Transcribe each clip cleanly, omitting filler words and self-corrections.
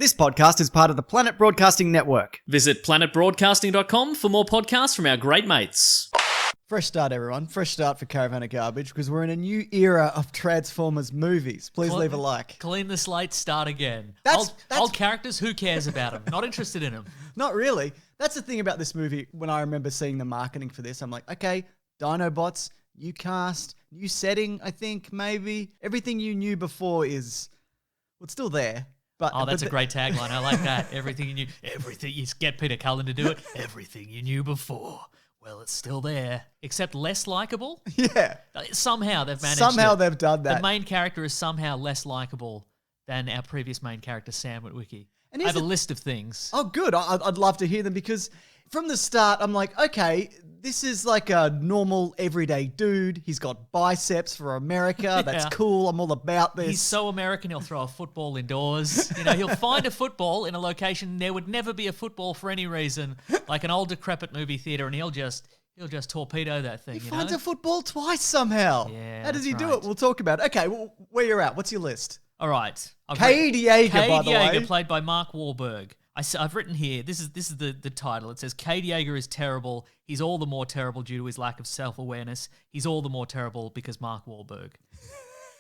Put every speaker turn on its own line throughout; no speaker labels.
This podcast is part of the Planet Broadcasting Network.
Visit planetbroadcasting.com for more podcasts from our great mates.
Fresh start, everyone. Fresh start for Caravan of Garbage because we're in a new era of Trans4mers movies. Please leave a like.
Clean the slate, start again.
That's-
Old characters, who cares about them? Not interested in them.
Not really. That's the thing about this movie. When I remember seeing the marketing for this, I'm like, okay, Dinobots, new cast, new setting, I think, maybe. Everything you knew before is, well, it's still there.
But that's a great tagline. I like that. Everything you knew. Everything. You get Peter Cullen to do it. Everything you knew before. Well, it's still there. Except less likable.
Yeah.
Somehow they've managed
Somehow
it.
they've done that.
The main character is somehow less likable than our previous main character, Sam Witwicky.
And
I have a list of things.
Oh, good. I'd love to hear them because from the start, I'm like, okay, this is like a normal, everyday dude. He's got biceps for America. That's cool. I'm all about this.
He's so American, he'll throw a football indoors. He'll find a football in a location there would never be a football for any reason, like an old decrepit movie theater, and he'll just torpedo that thing.
He finds a football twice somehow.
Yeah,
How does he do
right.
it? We'll talk about it. Okay, well, where you're at. What's your list?
All right.
Cade Yeager, by the way.
Cade Yeager, played by Mark Wahlberg. I've written here, this is the title. It says, Cade Yeager is terrible. He's all the more terrible due to his lack of self-awareness. He's all the more terrible because Mark Wahlberg.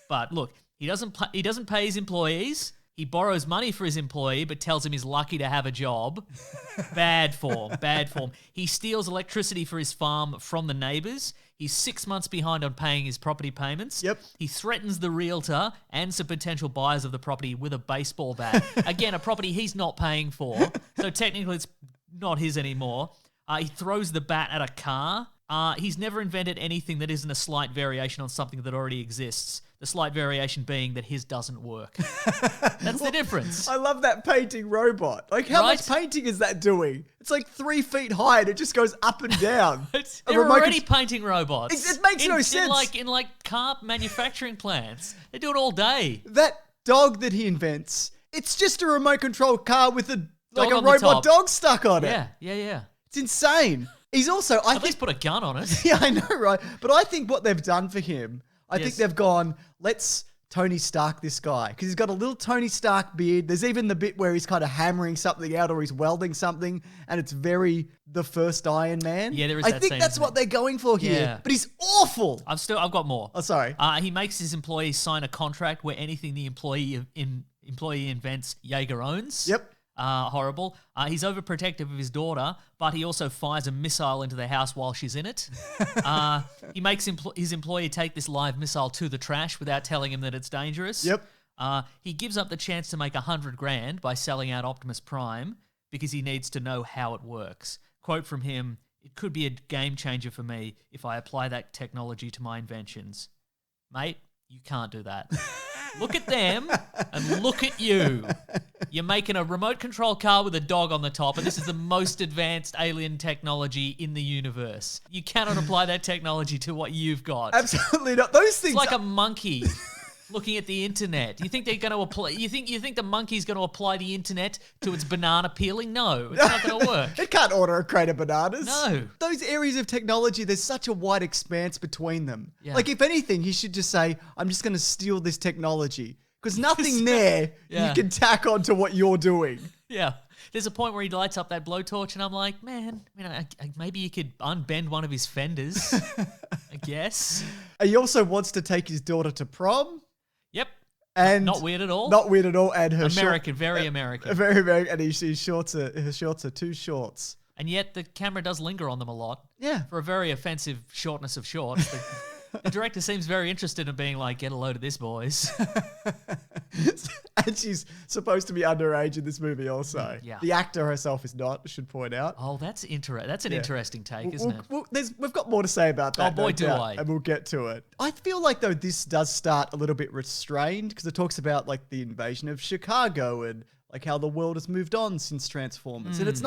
But look, he doesn't pay his employees. He borrows money for his employee, but tells him he's lucky to have a job. Bad form. He steals electricity for his farm from the neighbours. He's 6 months behind on paying his property payments.
Yep.
He threatens the realtor and some potential buyers of the property with a baseball bat. Again, a property he's not paying for, so technically it's not his anymore. He throws the bat at a car. He's never invented anything that isn't a slight variation on something that already exists. The slight variation being that his doesn't work. That's the difference.
I love that painting robot. Like, how much painting is that doing? It's like 3 feet high and it just goes up and down.
They're already painting robots.
It makes no sense.
In car manufacturing plants. They do it all day.
That dog that he invents, it's just a remote control car with a robot
top.
dog stuck on it.
Yeah.
It's insane. He's also,
At least put a gun on it.
Yeah, I know, right? But I think what they've done for him, I think they've gone, let's Tony Stark this guy. Because he's got a little Tony Stark beard. There's even the bit where he's kind of hammering something out or he's welding something, and it's very the first Iron Man.
Yeah, there is
I
that
think
scene,
that's
isn't
what
it?
they're going for here.
Yeah.
But he's awful.
I've got more.
Oh, sorry.
He makes his employees sign a contract where anything the employee invents, Yeager owns.
Yep.
Horrible. He's overprotective of his daughter, but he also fires a missile into the house while she's in it. He makes his employee take this live missile to the trash without telling him that it's dangerous.
Yep.
He gives up the chance to make $100,000 by selling out Optimus Prime because he needs to know how it works. Quote from him, "It could be a game changer for me if I apply that technology to my inventions." Mate, you can't do that. Look at them and look at you. You're making a remote control car with a dog on the top, and this is the most advanced alien technology in the universe. You cannot apply that technology to what you've got.
Absolutely not. Those things
It's like a monkey looking at the internet. You think they're going to apply? You think the monkey's going to apply the internet to its banana peeling? No, it's not going to work.
It can't order a crate of bananas.
No.
Those areas of technology, there's such a wide expanse between them.
Yeah.
Like, if anything, he should just say, I'm just going to steal this technology. Because nothing there
Yeah.
you can tack onto what you're doing.
Yeah. There's a point where he lights up that blowtorch, and I'm like, man, maybe you could unbend one of his fenders, I guess.
He also wants to take his daughter to prom.
Yep.
And
Not weird at all.
Not weird at all. And her
American, very American.
Very American. And his shorts are too shorts.
And yet the camera does linger on them a lot.
Yeah.
For a very offensive shortness of shorts. The director seems very interested in being like, get a load of this, boys.
And she's supposed to be underage in this movie also.
Yeah.
The actor herself is not, I should point out.
Oh, that's an interesting take, isn't it?
We've got more to say about that.
Oh, boy,
no
do
doubt,
I.
And we'll get to it. I feel like, though, this does start a little bit restrained because it talks about, like, the invasion of Chicago and, like, how the world has moved on since Transformers. And it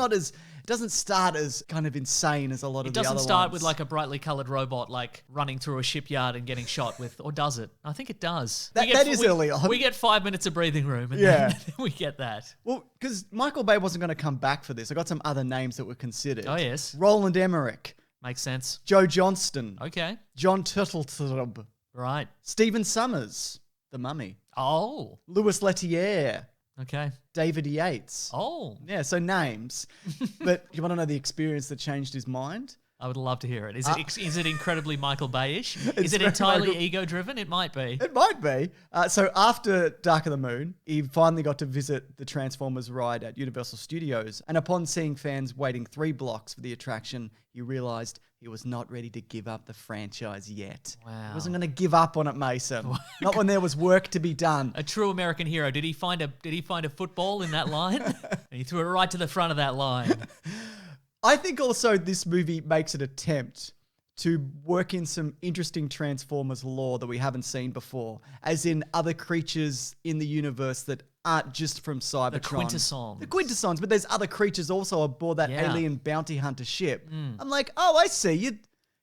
doesn't start as kind of insane as a lot of the other ones.
It doesn't start with, like, a brightly coloured robot, like, running through a shipyard and getting shot with, or does it? I think it does.
That is early on.
We get 5 minutes of breathing room, and
Yeah.
then we get that.
Well, because Michael Bay wasn't going to come back for this. I got some other names that were considered.
Oh, yes.
Roland Emmerich,
Makes sense.
Joe Johnston,
Okay.
John Turteltaub,
Right.
Stephen Summers, The Mummy,
Oh.
Louis Leterrier,
Okay.
David Yates.
Oh,
Yeah, so names. But you want to know the experience that changed his mind?
I would love to hear it. Is it incredibly Michael Bay-ish? Is
It's
it
very
entirely
Michael-
ego-driven? It might be.
It might be. So after Dark of the Moon, he finally got to visit the Transformers ride at Universal Studios. And upon seeing fans waiting 3 blocks for the attraction, he realized he was not ready to give up the franchise yet.
Wow.
He wasn't going to give up on it, Mason. Not when there was work to be done.
A true American hero. Did he find a football in that line? And he threw it right to the front of that line.
I think also this movie makes an attempt to work in some interesting Transformers lore that we haven't seen before, as in other creatures in the universe that aren't just from Cybertron.
The Quintessons.
The Quintessons, but there's other creatures also aboard that
Yeah.
alien bounty hunter ship. I'm like, oh, I see.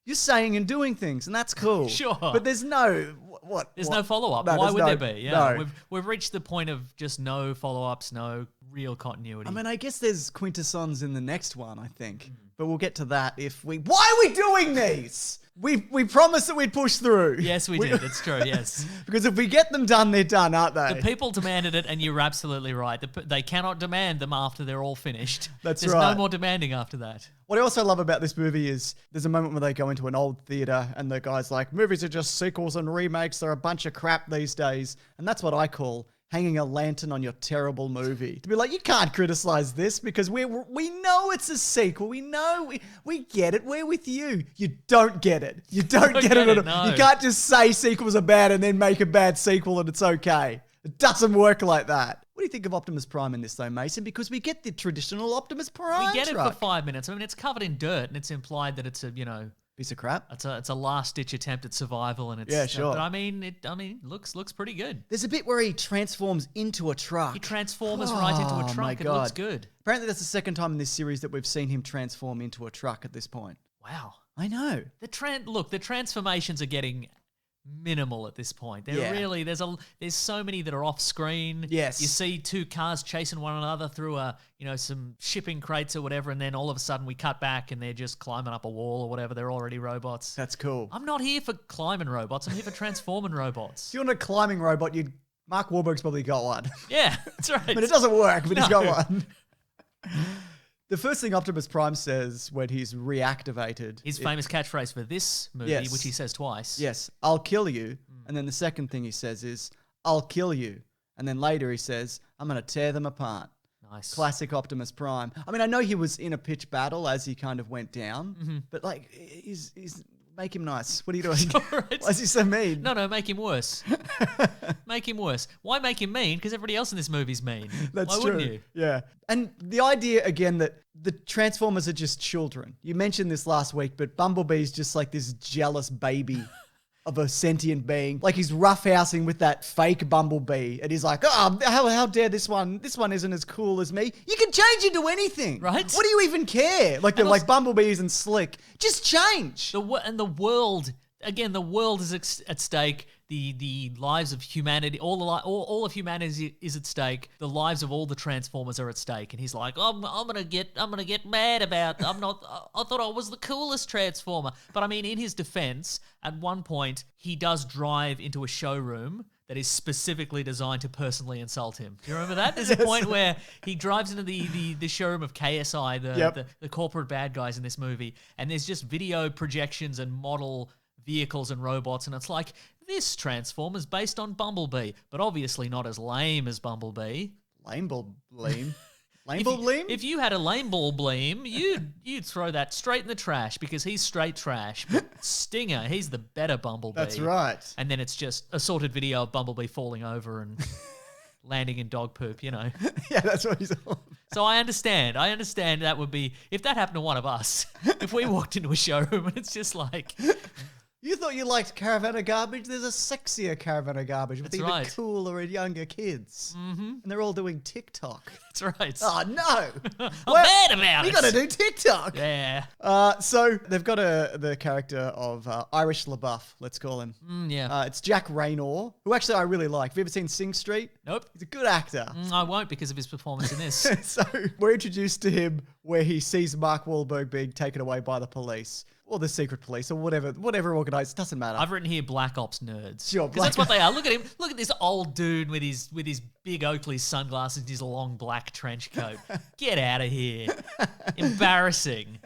You're saying and doing things, and that's cool.
Sure.
But there's no... What?
There's no follow-up.
No,
Why
there's
would
no-
there be? Yeah,
no.
we've reached the point of just no follow-ups, no real continuity.
I mean, I guess there's Quintessons in the next one, I think. But we'll get to that if we... Why are we doing these? We promised that we'd push through.
yes, we did. It's true. Yes,
Because if we get them done, they're done, aren't they?
the people demanded it, and you're absolutely right. They cannot demand them after they're all finished.
That's
There's
right.
no more demanding after that.
What I also love about this movie is there's a moment where they go into an old theater and the guy's like, movies are just sequels and remakes. They're a bunch of crap these days. And that's what I call hanging a lantern on your terrible movie. To be like, you can't criticize this because we know it's a sequel. We know, we get it. We're with you. You don't get it. You don't get it at all.
no.
You can't just say sequels are bad and then make a bad sequel and it's okay. It doesn't work like that. What do you think of Optimus Prime in this though, Mason? Because we get the traditional Optimus Prime
We get it
truck.
for 5 minutes. I mean, it's covered in dirt, and it's implied that it's a
Piece of crap.
it's a last ditch attempt at survival, and it's
Yeah, sure.
But I mean, it looks pretty good.
There's a bit where he transforms into a truck.
He transforms right into a
Oh,
truck.
my
It
God.
looks good.
Apparently that's the second time in this series that we've seen him transform into a truck at this point.
Wow.
I know.
The transformations are getting minimal at this point. They're
Yeah.
really there's so many that are off screen.
Yes.
You see 2 cars chasing one another through some shipping crates or whatever, and then all of a sudden we cut back and they're just climbing up a wall or whatever. They're already robots.
That's cool.
I'm not here for climbing robots. I'm here for transforming robots.
If you want a climbing robot, Mark Wahlberg's probably got one.
Yeah, that's right.
But it doesn't work, but he's
No.
got one. The first thing Optimus Prime says when he's reactivated...
His famous catchphrase for this movie,
Yes.
which he says twice.
Yes, I'll kill you. And then the second thing he says is, I'll kill you. And then later he says, I'm going to tear them apart.
Nice.
Classic Optimus Prime. I mean, I know he was in a pitched battle as he kind of went down, but like, he's make him nice. What are you doing?
Alright.
Why is he so mean?
No, make him worse. Make him worse. Why make him mean? Because everybody else in this movie's mean.
That's
Why
true.
wouldn't you?
Yeah. And the idea, again, that the Transformers are just children. You mentioned this last week, but Bumblebee's just like this jealous baby of a sentient being. Like he's roughhousing with that fake Bumblebee. And he's like, oh, how dare this one isn't as cool as me. You can change into anything.
Right.
What do you even care? Like, they're
And
like, Bumblebee isn't slick. Just change.
The world, again, the world is at stake. The lives of humanity, all of humanity is at stake. The lives of all the Transformers are at stake. And he's like, I'm gonna get mad about. I thought I was the coolest Transformer. But I mean, in his defense, at one point he does drive into a showroom that is specifically designed to personally insult him. Do you remember that? There's a point where he drives into the showroom of KSI, the corporate bad guys in this movie, and there's just video projections and model vehicles and robots, and it's like, this Transform is based on Bumblebee, but obviously not as lame as Bumblebee.
Lame Bumblebee. Lame Bumblebee?
If you had a lame Bumblebee, you'd throw that straight in the trash because he's straight trash. But Stinger, he's the better Bumblebee.
That's right.
And then it's just a sorted video of Bumblebee falling over and landing in dog poop,
Yeah, that's what he's all.
So I understand that would be, if that happened to one of us, if we walked into a showroom and it's just like...
You thought you liked Caravan of Garbage? There's a sexier Caravan of Garbage with
That's
even
right.
cooler and younger kids. Mm-hmm. And they're all doing TikTok.
That's right.
Oh, no.
I'm mad about
You
it.
got to do TikTok.
Yeah.
So they've got the character of Irish LaBeouf, let's call him.
Yeah.
It's Jack Raynor, who actually I really like. Have you ever seen Sing Street?
Nope.
He's a good actor.
I won't because of his performance in this.
So we're introduced to him where he sees Mark Wahlberg being taken away by the police. or the secret police or whatever organized. Doesn't matter.
I've written here Black Ops nerds.
Sure,
because that's what they are. Look at him. Look at this old dude with his big Oakley sunglasses and his long black trench coat. Get out of here. Embarrassing.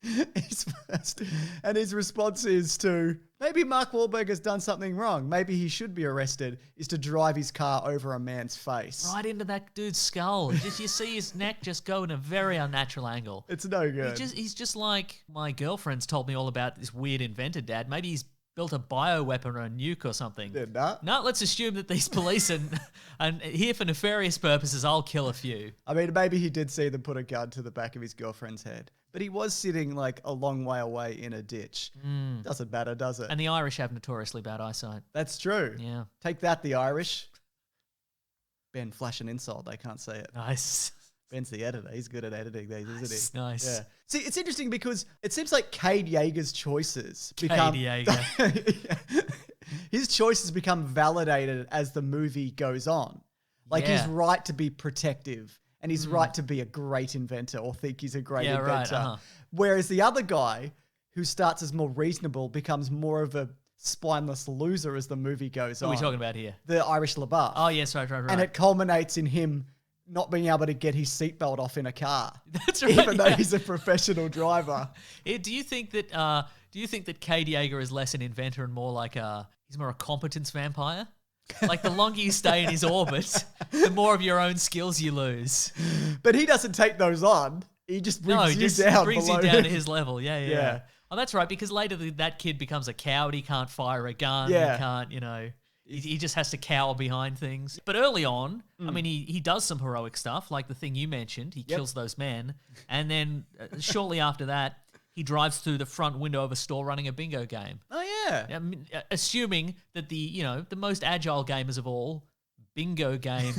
His response is to, maybe Mark Wahlberg has done something wrong. Maybe he should be arrested, is to drive his car over a man's face.
Right into that dude's skull. You see his neck just go in a very unnatural angle.
It's no good.
He's just like, my girlfriend's told me all about this weird inventor, Dad. Maybe he's built a bioweapon or a nuke or something. No, let's assume that these police and here for nefarious purposes, I'll kill a few.
I mean, maybe he did see them put a gun to the back of his girlfriend's head. But he was sitting like a long way away in a ditch. Doesn't matter, does it?
And the Irish have notoriously bad eyesight.
That's true.
Yeah.
Take that, the Irish. Ben, flash an insult. They can't say it.
Nice.
Ben's the editor. He's good at editing these, isn't he?
Nice.
Yeah. See, it's interesting because it seems like Cade Yeager's choices become...
Cade Yeager.
His choices become validated as the movie goes on. Like his right to be protective and his right to be a great inventor or think he's a great inventor.
Right, uh-huh.
Whereas the other guy, who starts as more reasonable, becomes more of a spineless loser as the movie goes on.
What are we talking about here?
The Irish LaBeouf.
Oh, yes, right.
And it culminates in him not being able to get his seatbelt off in a car.
That's right.
Even though he's a professional driver.
Do you think that Cade Yeager is less an inventor and more like he's more a competence vampire? Like the longer you stay in his orbit, the more of your own skills you lose.
But he doesn't take those on. He just brings you down
to his level. Yeah. Oh, that's right. Because later that kid becomes a coward. He can't fire a gun.
Yeah.
He can't, he just has to cower behind things. But early on, I mean, he does some heroic stuff, like the thing you mentioned. He kills those men. And then shortly after that, he drives through the front window of a store running a bingo game.
Oh, yeah.
I mean, assuming that the most agile gamers of all, bingo game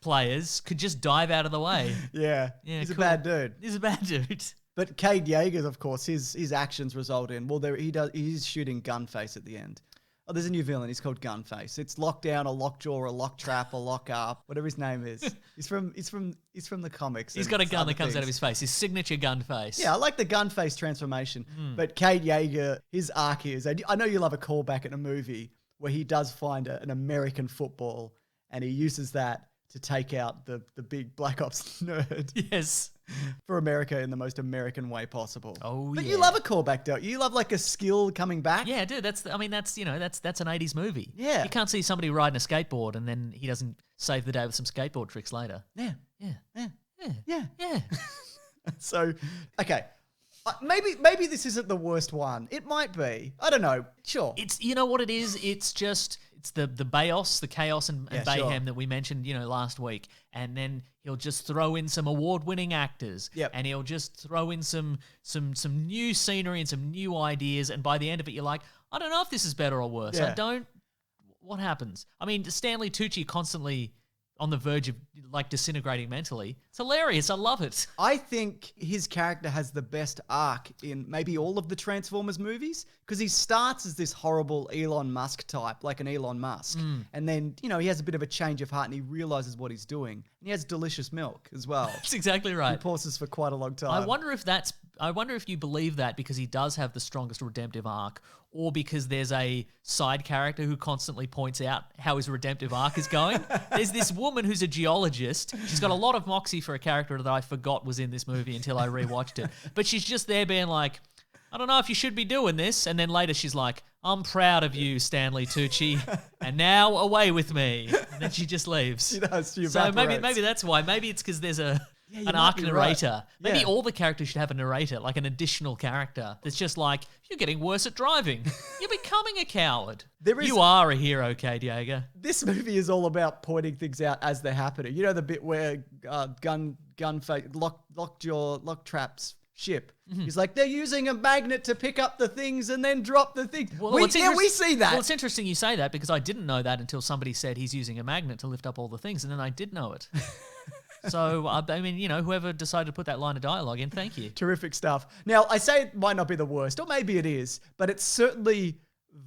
players, could just dive out of the way.
Yeah. He's a bad dude.
He's a bad dude.
But Cade Yeager, of course, his actions result in, he's shooting Gunface at the end. Oh, there's a new villain. He's called Gunface. It's Lockdown or Lockjaw or Locktrap or Lockup, whatever his name is. He's from the comics.
He's got a gun that comes out of his face. His signature gun face.
Yeah, I like the Gunface transformation. But Cade Yeager, his arc is, I know you love a callback in a movie where he does find an American football and he uses that to take out the big Black Ops nerd.
Yes.
For America in the most American way possible.
Oh,
but you love a callback, don't you? You love like a skill coming back.
Yeah, dude. That's an 80s movie.
Yeah.
You can't see somebody riding a skateboard and then he doesn't save the day with some skateboard tricks later.
Yeah.
Yeah.
So, okay. Maybe this isn't the worst one. It might be. I don't know. Sure.
It's, you know what it is? It's the chaos and mayhem that we mentioned, last week. And then he'll just throw in some award-winning actors.
Yep.
And he'll just throw in some new scenery and some new ideas. And by the end of it, you're like, I don't know if this is better or worse.
Yeah.
What happens? I mean, Stanley Tucci constantly on the verge of like disintegrating mentally. It's hilarious. I love it.
I think his character has the best arc in maybe all of the Transformers movies because he starts as this horrible Elon Musk type, like an Elon Musk. And then, he has a bit of a change of heart and he realizes what he's doing. And he has delicious milk as well.
That's exactly right.
He pauses for quite a long time.
I wonder if you believe that because he does have the strongest redemptive arc or because there's a side character who constantly points out how his redemptive arc is going. There's this woman who's a geologist. She's got a lot of moxie for a character that I forgot was in this movie until I rewatched it. But she's just there being like, I don't know if you should be doing this. And then later she's like, I'm proud of you, Stanley Tucci. And now away with me. And then she just leaves.
She does. She
so
evaporates.
maybe that's why. Maybe it's because there's an arc
might be
narrator.
right.
Maybe
Yeah.
all the characters should have a narrator, like an additional character that's just like, you're getting worse at driving. You're becoming a coward.
You
are a hero, Cade Yeager.
This movie is all about pointing things out as they're happening. You know the bit where Locktrap's ship. He's like, they're using a magnet to pick up the things and then drop the things. We see that.
Well, it's interesting you say that because I didn't know that until somebody said he's using a magnet to lift up all the things, and then I did know it. So, I mean, whoever decided to put that line of dialogue in, thank you.
Terrific stuff. Now, I say it might not be the worst, or maybe it is, but it's certainly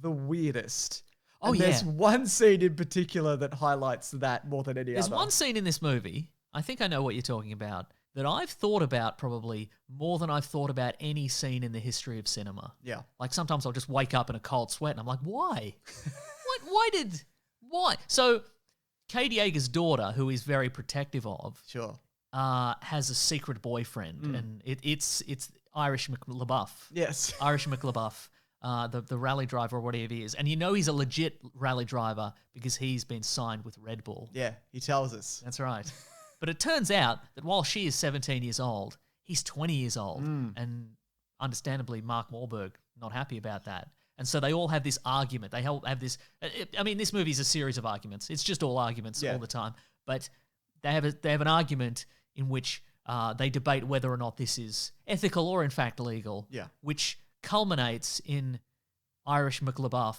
the weirdest.
Oh,
and there's one scene in particular that highlights that more than any
There's
other.
one scene in this movie, I think I know what you're talking about, that I've thought about probably more than I've thought about any scene in the history of cinema.
Yeah.
Like sometimes I'll just wake up in a cold sweat and I'm like, why? Why? So Kate Yeager's daughter, who he's very protective of,
Sure.
has a secret boyfriend, and it's Irish McLabuff.
Yes.
Irish McLabuff, the rally driver or whatever he is. And you know he's a legit rally driver because he's been signed with Red Bull.
Yeah, he tells us.
That's right. But it turns out that while she is 17 years old, he's 20 years old. And understandably, Mark Wahlberg not happy about that. And so they all have this argument. They all have this... I mean, this movie is a series of arguments. It's just all arguments all the time. But they have an argument in which they debate whether or not this is ethical or, in fact, legal.
Yeah.
Which culminates in Irish McLabuff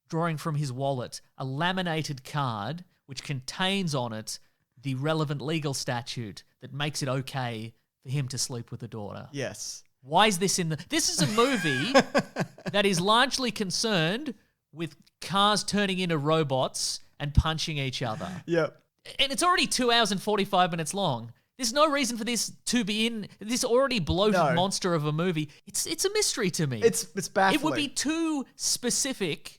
drawing from his wallet a laminated card which contains on it the relevant legal statute that makes it okay for him to sleep with the daughter.
Yes.
Why is this in the... This is a movie that is largely concerned with cars turning into robots and punching each other.
Yep.
And it's already 2 hours and 45 minutes long. There's no reason for this to be in this already bloated monster of a movie. It's a mystery to me.
It's baffling.
It would be too specific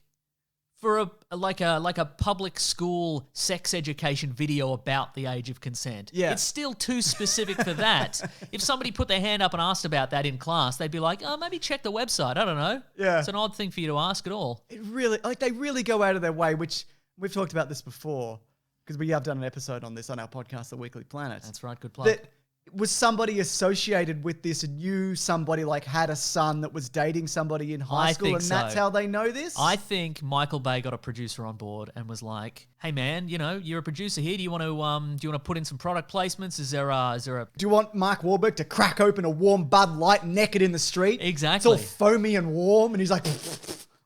for a public school sex education video about the age of consent.
Yeah.
It's still too specific for that. If somebody put their hand up and asked about that in class, they'd be like, oh, maybe check the website. I don't know.
Yeah.
It's an odd thing for you to ask at all.
It really, they really go out of their way, which we've talked about this before, because we have done an episode on this on our podcast, The Weekly Planet.
That's right, good plug.
That was somebody associated with this, knew somebody, like had a son that was dating somebody in high school, and that's how they know this?
I think Michael Bay got a producer on board and was like, hey man, you're a producer here. Do you want to put in some product placements? Is there a
Do you want Mark Wahlberg to crack open a warm Bud Light naked in the street?
Exactly.
It's all foamy and warm, and he's like...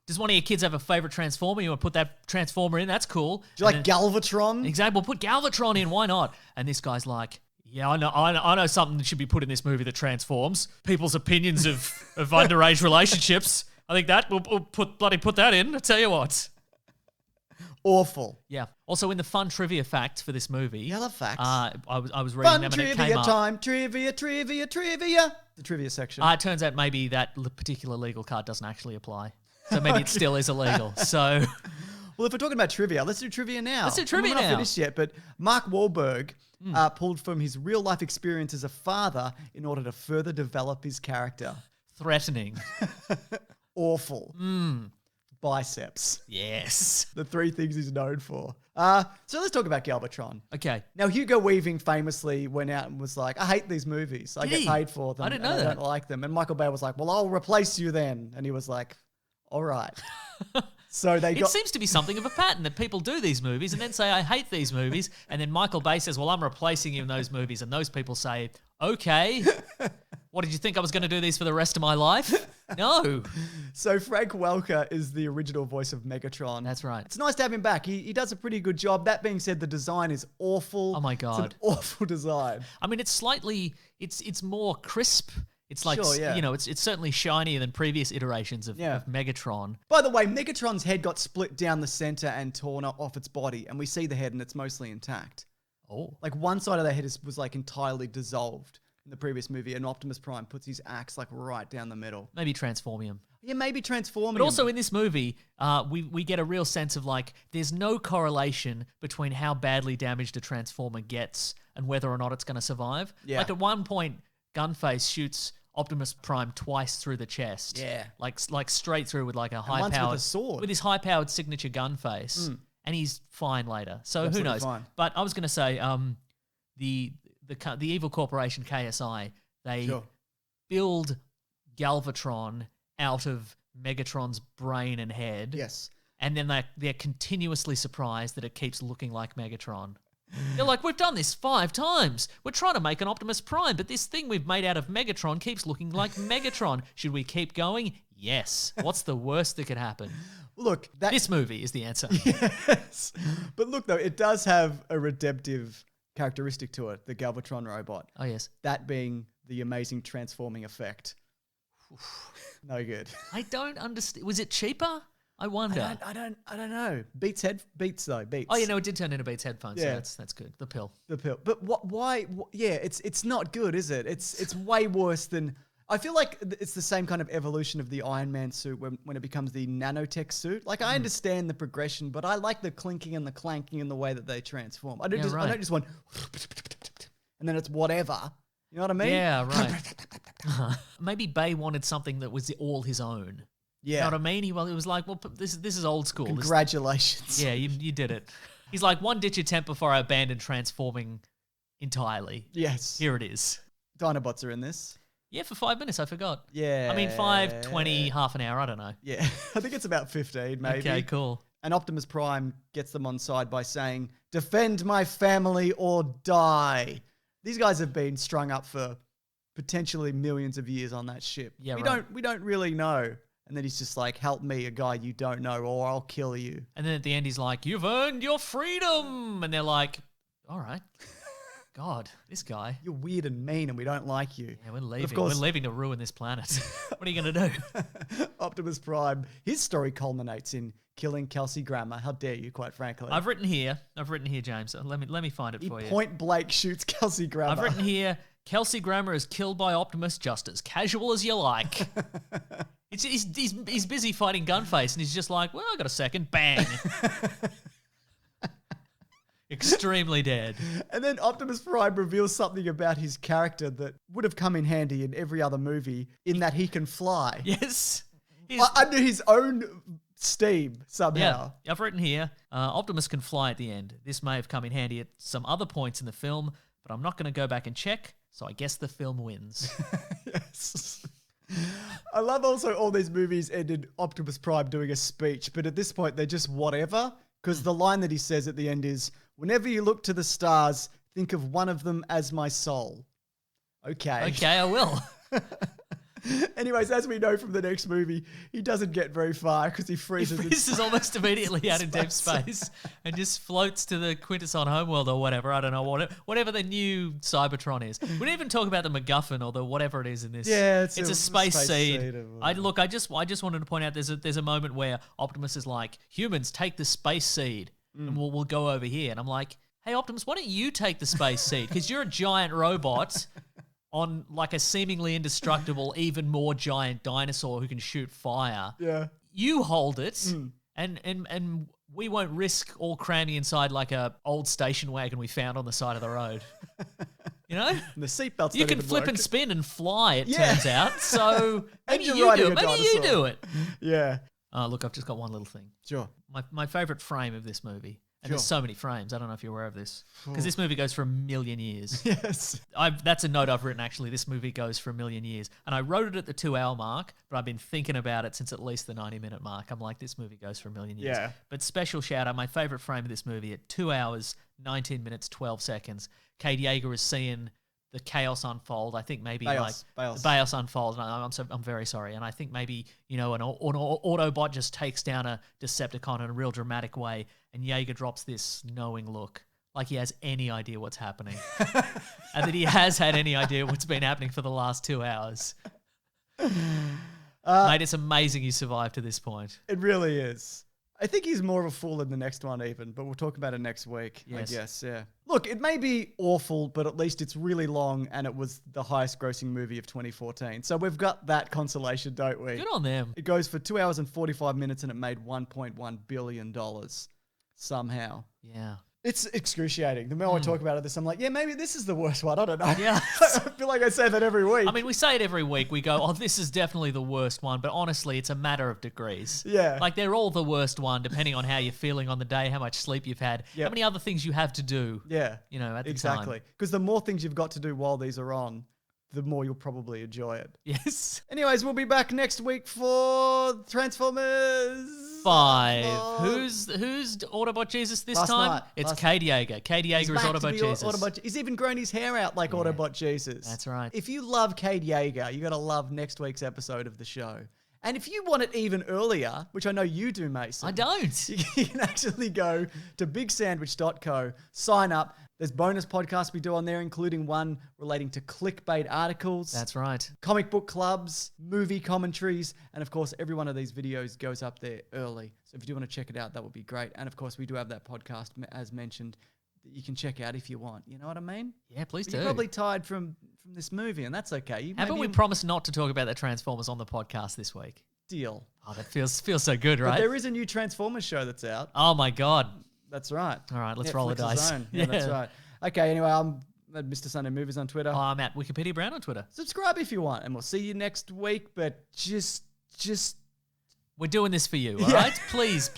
Does one of your kids have a favorite Transformer? You want to put that Transformer in? That's cool.
Do you like Galvatron?
Exactly. Well, put Galvatron in. Why not? And this guy's like, yeah, I know something that should be put in this movie that transforms people's opinions of underage relationships. I think that we'll put that in. I tell you what.
Awful.
Yeah. Also, in the fun trivia fact for this movie,
Yeah, I love facts.
I was reading
Fun
them and it
trivia
came
time.
up.
Trivia. The trivia section.
It turns out maybe that particular legal card doesn't actually apply. So maybe it still is illegal. So,
well, if we're talking about trivia, let's do trivia now.
Let's do trivia
We're not
now.
finished yet, but Mark Wahlberg pulled from his real life experience as a father in order to further develop his character.
threatening.
Awful. Biceps.
Yes.
The 3 things he's known for. So let's talk about Galvatron.
Okay.
Now, Hugo Weaving famously went out and was like, I hate these movies. I
Did
get
he?
paid for them.
I didn't know
and
that.
I don't like them. And Michael Bay was like, well, I'll replace you then. And he was like, all right. So they
It
got...
seems to be something of a pattern that people do these movies and then say, I hate these movies. And then Michael Bay says, well, I'm replacing you in those movies. And those people say, okay. What, did you think I was going to do these for the rest of my life? No.
So Frank Welker is the original voice of Megatron.
That's right.
It's nice to have him back. He does a pretty good job. That being said, the design is awful.
Oh my
It's
God.
an awful design.
I mean, it's slightly, it's more crisp. It's like,
Sure, yeah.
it's certainly shinier than previous iterations of
Yeah.
Megatron.
By the way, Megatron's head got split down the center and torn off its body, and we see the head and it's mostly intact.
Oh.
Like one side of the head was like entirely dissolved in the previous movie, and Optimus Prime puts his axe like right down the middle.
Maybe Transformium.
Yeah, maybe transforming.
But also in this movie, we get a real sense of like, there's no correlation between how badly damaged a Transformer gets and whether or not it's going to survive.
Yeah.
Like at one point, Gunface shoots Optimus Prime twice through the chest.
Yeah.
Like straight through with like a
once
high-powered...
with a sword.
With his high-powered signature gun face. And he's fine later. So who
Absolutely
knows?
fine.
But I was going to say, the evil corporation KSI, they
Sure.
build Galvatron out of Megatron's brain and head.
Yes.
And then they're continuously surprised that it keeps looking like Megatron. They're like, we've done this 5 times. We're trying to make an Optimus Prime, but this thing we've made out of Megatron keeps looking like Megatron. Should we keep going? Yes. What's the worst that could happen?
Look, that...
This movie is the answer.
Yes. But look, though, it does have a redemptive characteristic to it, the Galvatron robot.
Oh, yes.
That being the amazing transforming effect. No good.
I don't understand. Was it cheaper? I wonder.
I don't know. Beats. Beats.
Oh, it did turn into Beats headphones.
Yeah.
So that's good. The pill.
But why? Yeah, it's not good, is it? It's way worse than. I feel like it's the same kind of evolution of the Iron Man suit when it becomes the nanotech suit. Like, I understand the progression, but I like the clinking and the clanking and the way that they transform. I don't just want, and then it's whatever. You know what I mean?
Yeah, right. Maybe Bay wanted something that was all his own.
Yeah.
You know what I mean? It was like, well, this is old school.
Congratulations.
Yeah, you did it. He's like, one ditch attempt before I abandon transforming entirely.
Yes.
Here it is.
Dinobots are in this.
Yeah, for 5 minutes, I forgot.
Yeah.
I mean, 5, 20, half an hour, I don't know.
Yeah. I think it's about 15, maybe.
Okay, cool.
And Optimus Prime gets them on side by saying, "Defend my family or die." These guys have been strung up for potentially millions of years on that ship.
Yeah,
we don't really know. And then he's just like, "Help me, a guy you don't know, or I'll kill you."
And then at the end, he's like, "You've earned your freedom." And they're like, "All right." God, this guy.
You're weird and mean and we don't like you.
Yeah, we're leaving.
Of course,
we're leaving to ruin this planet. What are you going to do?
Optimus Prime, his story culminates in killing Kelsey Grammer. How dare you, quite frankly.
I've written here, James. Let me find it for you.
Point blank shoots Kelsey Grammer.
I've written here, Kelsey Grammer is killed by Optimus just as casual as you like. He's busy fighting Gunface and he's just like, well, I got a second. Bang. Extremely dead.
And then Optimus Prime reveals something about his character that would have come in handy in every other movie, in that he can fly.
Yes.
Under his own steam, somehow.
Yeah, I've written here, Optimus can fly at the end. This may have come in handy at some other points in the film, but I'm not going to go back and check, so I guess the film wins.
Yes. I love also all these movies ended Optimus Prime doing a speech, but at this point they're just whatever, because the line that he says at the end is, "Whenever you look to the stars, think of one of them as my soul." Okay.
Okay, I will.
Anyways, as we know from the next movie, he doesn't get very far because he freezes.
He freezes almost immediately out in deep space and just floats to the Quintesson homeworld or whatever. I don't know, whatever the new Cybertron is. We didn't even talk about the MacGuffin or the whatever it is in this.
Yeah, it's
a space seed.
I
just wanted to point out there's a moment where Optimus is like, "Humans, take the space seed and we'll go over here." And I'm like, "Hey Optimus, why don't you take the space seed? Because you're a giant robot on like a seemingly indestructible, even more giant dinosaur who can shoot fire.
Yeah.
You hold it, and we won't risk all cramming inside like a old station wagon we found on the side of the road." You know?
And the seatbelts
You
don't
can
even
flip
work.
and spin and fly, it turns out. So maybe
you're
you
riding
do
a
it. Maybe
dinosaur.
you do it.
Yeah.
Look, I've just got one little thing.
Sure.
My favorite frame of this movie. And there's
Sure.
so many frames. I don't know if you're aware of this. Because this movie goes for 1,000,000 years.
Yes.
That's a note I've written, actually. This movie goes for 1,000,000 years. And I wrote it at the 2-hour mark, but I've been thinking about it since at least the 90-minute mark. I'm like, this movie goes for 1,000,000 years.
Yeah.
But special shout out, my favorite frame of this movie at 2 hours, 19 minutes, 12 seconds. Cade Yeager is seeing the chaos unfold. I think maybe
Chaos
unfold. And I'm very sorry. And I think maybe, an Autobot just takes down a Decepticon in a real dramatic way. And Yeager drops this knowing look, like he has any idea what's happening. And that he has had any idea what's been happening for the last 2 hours. Mate, it's amazing you survived to this point.
It really is. I think he's more of a fool in the next one even, but we'll talk about it next week,
Yes.
I guess, yeah. Look, it may be awful, but at least it's really long and it was the highest grossing movie of 2014. So we've got that consolation, don't we?
Good on them.
It goes for 2 hours and 45 minutes and it made $1.1 billion somehow.
Yeah.
It's excruciating. The more I talk about it, I'm like, yeah, maybe this is the worst one. I don't know.
Yeah.
I feel like I say that every week.
I mean, we say it every week. We go, oh, this is definitely the worst one. But honestly, it's a matter of degrees.
Yeah.
Like, they're all the worst one, depending on how you're feeling on the day, how much sleep you've had,
Yep.
how many other things you have to do.
Yeah.
At the time.
Exactly. Because the more things you've got to do while these are on, the more you'll probably enjoy it.
Yes.
Anyways, we'll be back next week for Trans4mers
5. Who's Autobot Jesus this
Last
time?
night.
It's
Last-
Cade Yeager. Cade Yeager
He's
is
back to
Autobot
be
Jesus.
Autobot. He's even grown his hair out like Autobot Jesus.
That's right.
If you love Cade Yeager, you got to love next week's episode of the show. And if you want it even earlier, which I know you do, Mason.
I don't.
You can actually go to bigsandwich.co, sign up, There's bonus podcasts we do on there, including one relating to clickbait articles.
That's right.
Comic book clubs, movie commentaries, and of course, every one of these videos goes up there early. So if you do want to check it out, that would be great. And of course, we do have that podcast, as mentioned, that you can check out if you want. You know what I mean?
Yeah, please
But
do.
You're probably tired from this movie, and that's okay.
How about we promise not to talk about the Transformers on the podcast this week?
Deal.
Oh, that feels so good,
But
right?
there is a new Transformers show that's out.
Oh my God.
That's right.
All right, let's roll the
Netflix's
dice.
own. Yeah, that's right. Okay, anyway, I'm at Mr. Sunday Movies on Twitter.
I'm at Wikipedia Brown on Twitter.
Subscribe if you want, and we'll see you next week. But just
We're doing this for you, all right? Please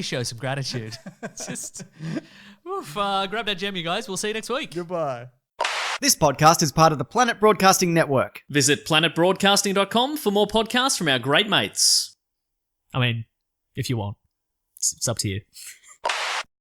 show some gratitude. Just grab that gem, you guys. We'll see you next week.
goodbye.
This podcast is part of the Planet Broadcasting Network.
Visit planetbroadcasting.com for more podcasts from our great mates.
I mean, if you want. It's up to you.